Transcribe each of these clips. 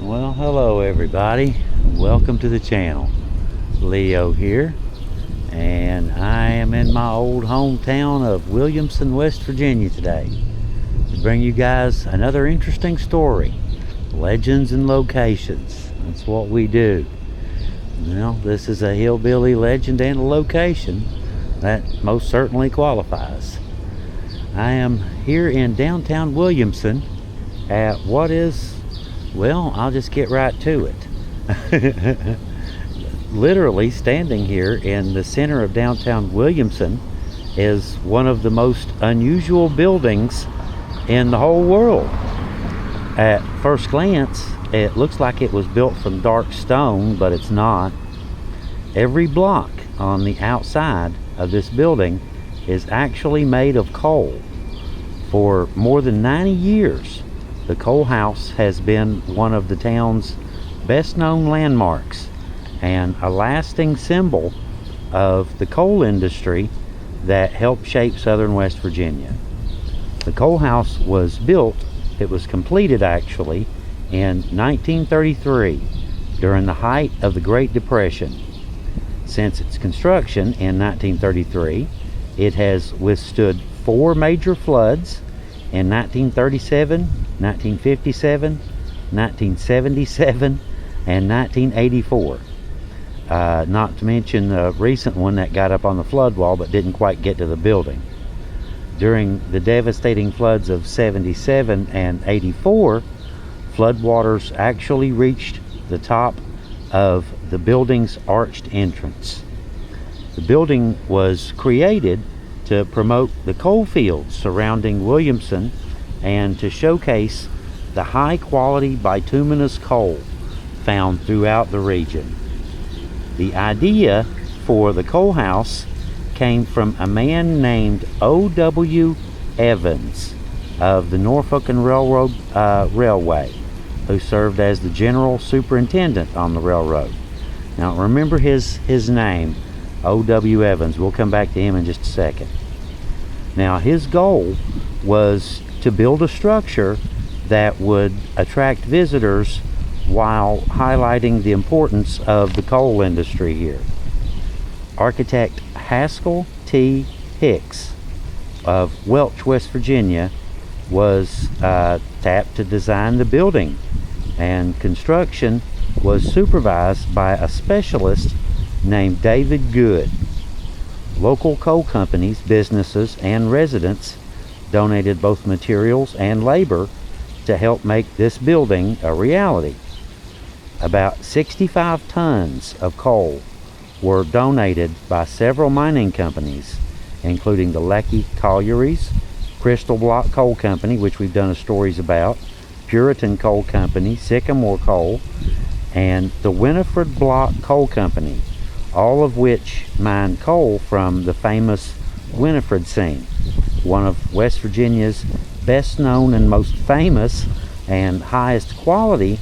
Well, hello everybody. Welcome to the channel. Leo here, and I am in my old hometown of Williamson, West Virginia today to bring you guys another interesting story. Legends and locations. That's what we do. Well, this is a hillbilly legend and a location that most certainly qualifies. I am here in downtown Williamson at what is, well, I'll just get right to it. Literally standing here in the center of downtown Williamson is one of the most unusual buildings in the whole world. At first glance, it looks like it was built from dark stone, but it's not. Every block on the outside of this building is actually made of coal. For more than 90 years, the coal house has been one of the town's best known landmarks and a lasting symbol of the coal industry that helped shape southern West Virginia. The coal house was built, it was completed actually, in 1933 during the height of the Great Depression. Since its construction in 1933, it has withstood 4 major floods in 1937, 1957, 1977, and 1984. Not to mention the recent one that got up on the flood wall but didn't quite get to the building. During the devastating floods of 77 and 84, floodwaters actually reached the top of the building's arched entrance. The building was created to promote the coal fields surrounding Williamson and to showcase the high quality bituminous coal found throughout the region. The idea for the coal house came from a man named O.W. Evans of the Norfolk and Railroad Railway, who served as the general superintendent on the railroad. Now remember his name, O.W. Evans. We'll come back to him in just a second. Now his goal was to build a structure that would attract visitors while highlighting the importance of the coal industry here. Architect Haskell T. Hicks of Welch, West Virginia was tapped to design the building, and construction was supervised by a specialist named David Good. Local coal companies, businesses, and residents donated both materials and labor to help make this building a reality. About 65 tons of coal were donated by several mining companies, including the Lecky Collieries, Crystal Block Coal Company, which we've done stories about, Puritan Coal Company, Sycamore Coal, and the Winifred Block Coal Company, all of which mined coal from the famous Winifred seam, one of West Virginia's best known and most famous and highest quality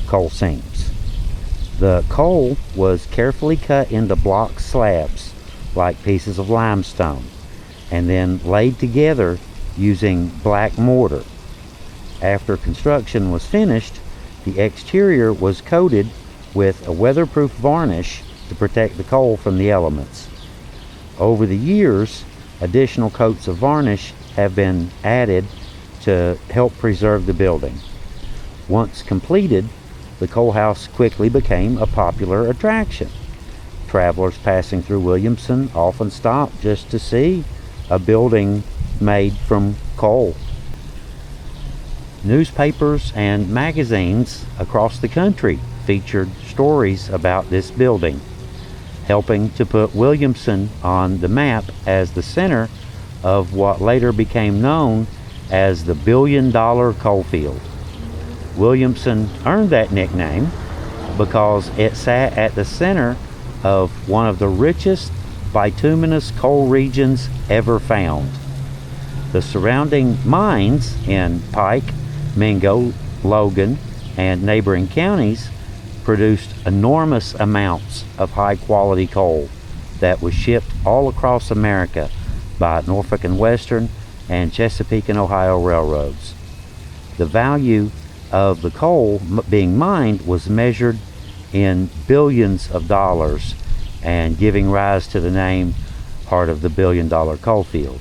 coal seams. The coal was carefully cut into block slabs like pieces of limestone and then laid together using black mortar. After construction was finished, the exterior was coated with a weatherproof varnish to protect the coal from the elements. Over the years, additional coats of varnish have been added to help preserve the building. Once completed, the coal house quickly became a popular attraction. Travelers passing through Williamson often stop just to see a building made from coal. Newspapers and magazines across the country featured stories about this building, helping to put Williamson on the map as the center of what later became known as the billion-dollar coal field. Williamson earned that nickname because it sat at the center of one of the richest bituminous coal regions ever found. The surrounding mines in Pike, Mingo, Logan, and neighboring counties produced enormous amounts of high-quality coal that was shipped all across America by Norfolk and Western and Chesapeake and Ohio railroads. The value of the coal being mined was measured in billions of dollars, and giving rise to the name Heart of the Billion-Dollar Coal Field.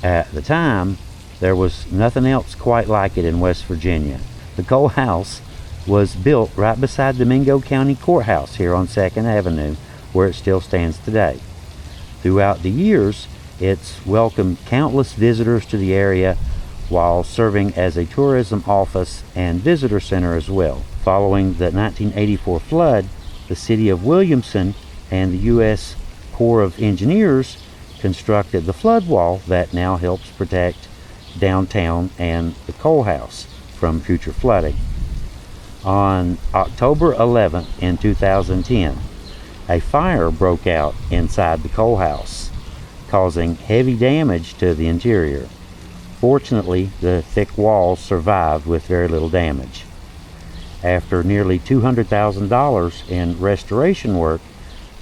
At the time, there was nothing else quite like it in West Virginia. The coal house was built right beside the Mingo County Courthouse here on 2nd Avenue, where it still stands today. Throughout the years, it's welcomed countless visitors to the area while serving as a tourism office and visitor center as well. Following the 1984 flood, the city of Williamson and the U.S. Corps of Engineers constructed the flood wall that now helps protect downtown and the coal house from future flooding. On October 11th in 2010, a fire broke out inside the coal house, causing heavy damage to the interior. Fortunately, the thick walls survived with very little damage. After nearly $200,000 in restoration work,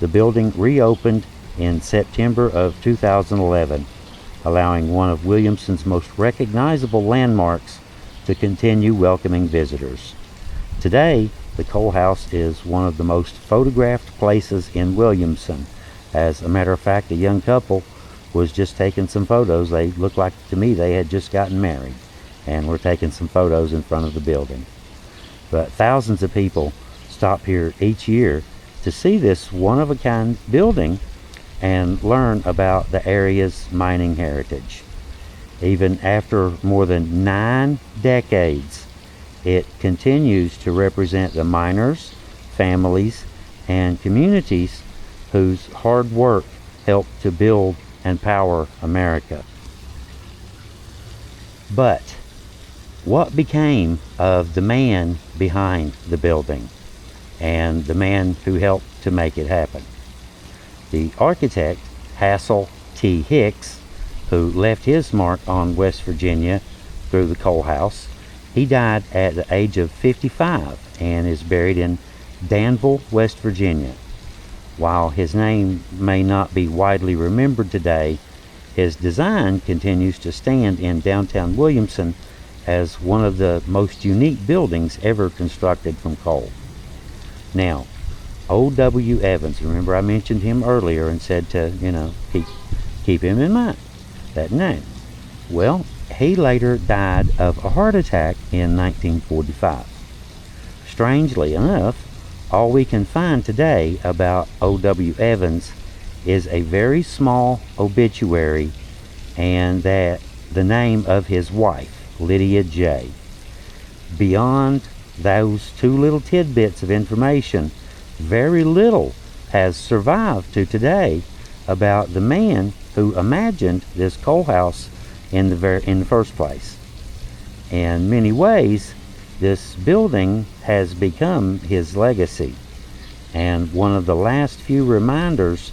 the building reopened in September of 2011, allowing one of Williamson's most recognizable landmarks to continue welcoming visitors. Today, the coal house is one of the most photographed places in Williamson. As a matter of fact, a young couple was just taking some photos. They looked like to me they had just gotten married, and were taking some photos in front of the building. But thousands of people stop here each year to see this one-of-a-kind building and learn about the area's mining heritage. Even after more than 9 decades, it continues to represent the miners, families, and communities whose hard work helped to build and power America. But what became of the man behind the building and the man who helped to make it happen? The architect, Hassel T. Hicks, who left his mark on West Virginia through the coal house, he died at the age of 55 and is buried in Danville, West Virginia. While his name may not be widely remembered today, his design continues to stand in downtown Williamson as one of the most unique buildings ever constructed from coal. Now, O.W. Evans, remember I mentioned him earlier and said to, keep him in mind, that name. Well, he later died of a heart attack in 1945. Strangely enough, all we can find today about O.W. Evans is a very small obituary and that the name of his wife, Lydia J. Beyond those 2 little tidbits of information, very little has survived to today about the man who imagined this coal house in the first place. In many ways, this building has become his legacy and one of the last few reminders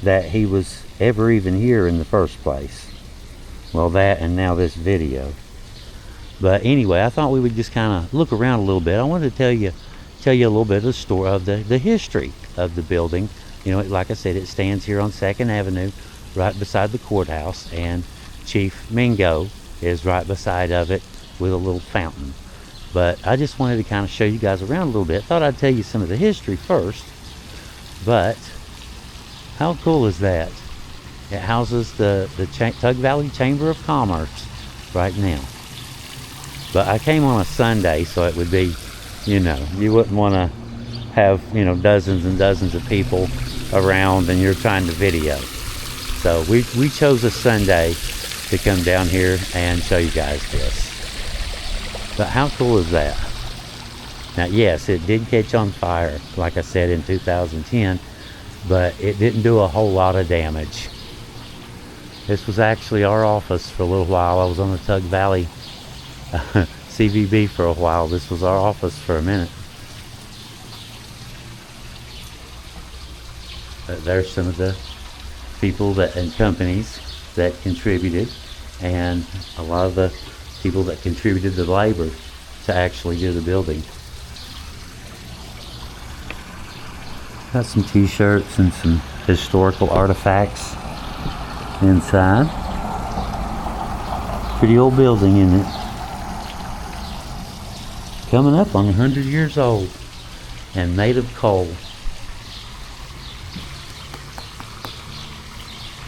that he was ever even here in the first place. Well, that and now this video. But anyway, I thought we would just kind of look around a little bit. I wanted to tell you a little bit of the story of the history of the building. Like I said, it stands here on 2nd Avenue, right beside the courthouse, and Chief Mingo is right beside of it with a little fountain. But I just wanted to kind of show you guys around a little bit. Thought I'd tell you some of the history first. But how cool is that? It houses the Tug Valley Chamber of Commerce right now. But I came on a Sunday, so it would be, you wouldn't want to have, dozens and dozens of people around and you're trying to video. So we chose a Sunday to come down here and show you guys this. But how cool is that? Now, yes, it did catch on fire, like I said, in 2010, but it didn't do a whole lot of damage. This was actually our office for a little while. I was on the Tug Valley CVB for a while. This was our office for a minute. But there's some of the people and companies that contributed, and a lot of the people that contributed the labor to actually do the building. Got some t-shirts and some historical artifacts inside. Pretty old building, isn't it? coming up on 100 years old and made of coal.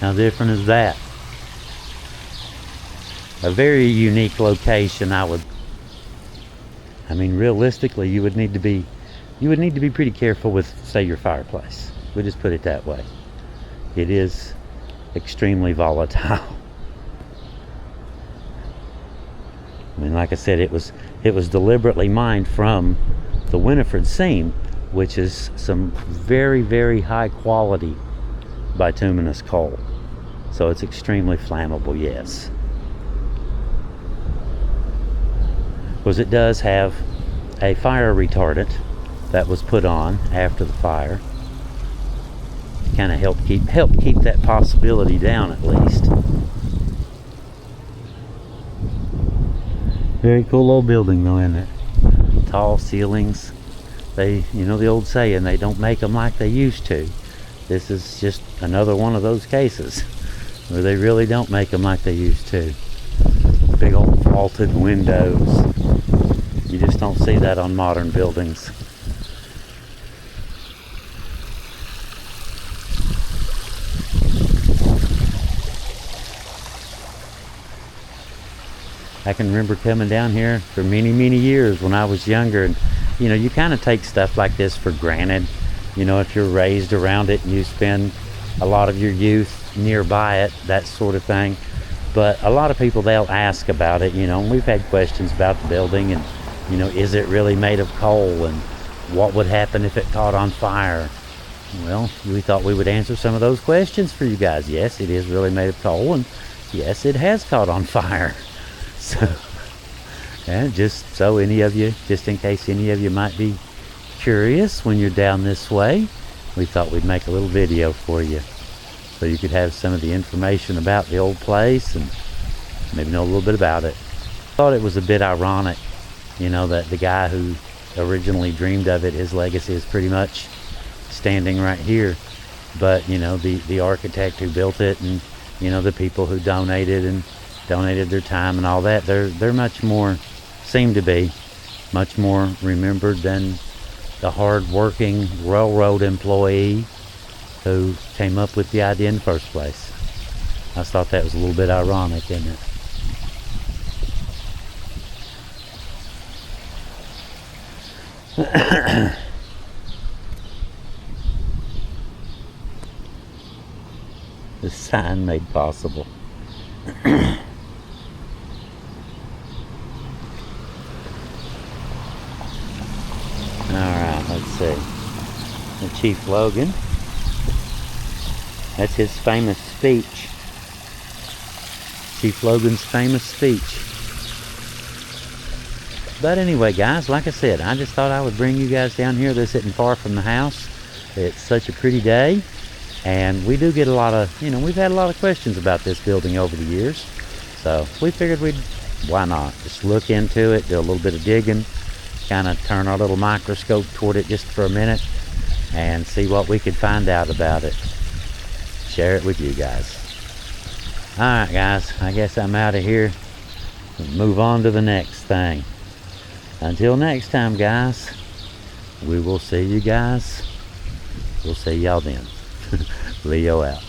How different is that? A very unique location. I mean, realistically, you would need to be pretty careful with, say, your fireplace. We'll just put it that way. It is extremely volatile. I mean, like I said, it was deliberately mined from the Winifred seam, which is some very, very high quality bituminous coal. So it's extremely flammable, yes. Because it does have a fire retardant that was put on after the fire to kind of help keep that possibility down, at least. Very cool old building though, isn't it? Tall ceilings. They, you know the old saying, they don't make them like they used to. This is just another one of those cases where they really don't make them like they used to. Big old vaulted windows. You just don't see that on modern buildings. I can remember coming down here for many, many years when I was younger, and you know, you kind of take stuff like this for granted. You know, if you're raised around it and you spend a lot of your youth nearby it, that sort of thing. But a lot of people, they'll ask about it, you know, and we've had questions about the building and, you know, is it really made of coal, and what would happen if it caught on fire? Well, we thought we would answer some of those questions for you guys. Yes, it is really made of coal, and yes, it has caught on fire. So, and just so any of you, just in case any of you might be curious when you're down this way, we thought we'd make a little video for you so you could have some of the information about the old place and maybe know a little bit about it. Thought it was a bit ironic, you know, that the guy who originally dreamed of it, his legacy is pretty much standing right here. But, you know, the architect who built it, and, you know, the people who donated their time and all that, they're much more, seem to be much more remembered than the hard-working railroad employee who came up with the idea in the first place. I thought that was a little bit ironic, isn't it? The sign made possible. Alright, let's see. The Chief Logan. That's his famous speech. Chief Logan's famous speech. But anyway, guys, like I said, I just thought I would bring you guys down here. They're sitting far from the house. It's such a pretty day. And we do get a lot of, you know, we've had a lot of questions about this building over the years. So we figured why not? Just look into it, do a little bit of digging, kind of turn our little microscope toward it just for a minute and see what we could find out about it. Share it with you guys. Alright guys, I guess I'm out of here. We'll move on to the next thing. Until next time, guys, we will see you guys. We'll see y'all then. Leo out.